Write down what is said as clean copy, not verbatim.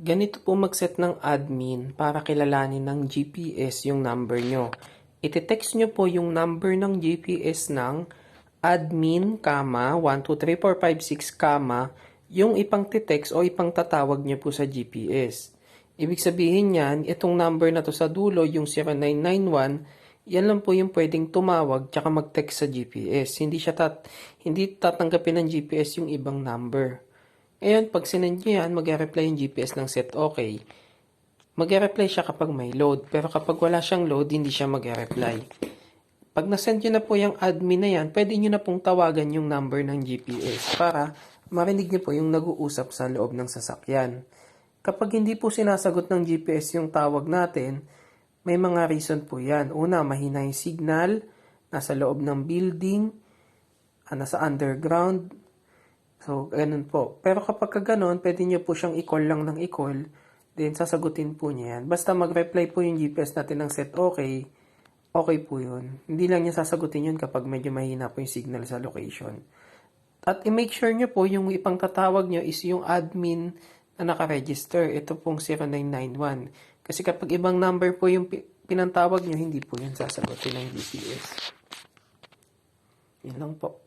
Ganito po mag-set ng admin para kilalanin ng GPS yung number nyo. Iti-text nyo po yung number ng GPS ng admin, 1, 2, 3, 4, 5, 6, yung ipang titext o ipang tatawag nyo po sa GPS. Ibig sabihin yan, itong number na to sa dulo, yung 0991, yan lang po yung pwedeng tumawag tsaka mag-text sa GPS. Hindi tatanggapin ng GPS yung ibang number. Ngayon, pag sinend nyo yan, mag-reply yung GPS ng set okay. Mag-reply siya kapag may load, pero kapag wala siyang load, hindi siya mag-reply. Pag nasend nyo na po yung admin na yan, pwede nyo na pong tawagan yung number ng GPS para marinig nyo po yung nag-uusap sa loob ng sasakyan. Kapag hindi po sinasagot ng GPS yung tawag natin, may mga reason po yan. Una, mahina yung signal, nasa loob ng building, nasa underground. So, ganun po. Pero kapag gano'n, pwede nyo po siyang i-call lang ng i-call, then sasagutin po niya yan. Basta mag-reply po yung GPS natin ng set okay, okay po yun. Hindi lang niya sasagutin yun kapag medyo mahina po yung signal sa location. At i-make sure nyo po yung ipang tatawag nyo is yung admin na nakaregister. Ito pong 0991. Kasi kapag ibang number po yung pinantawag nyo, hindi po yun sasagutin ng GPS. Yun lang po.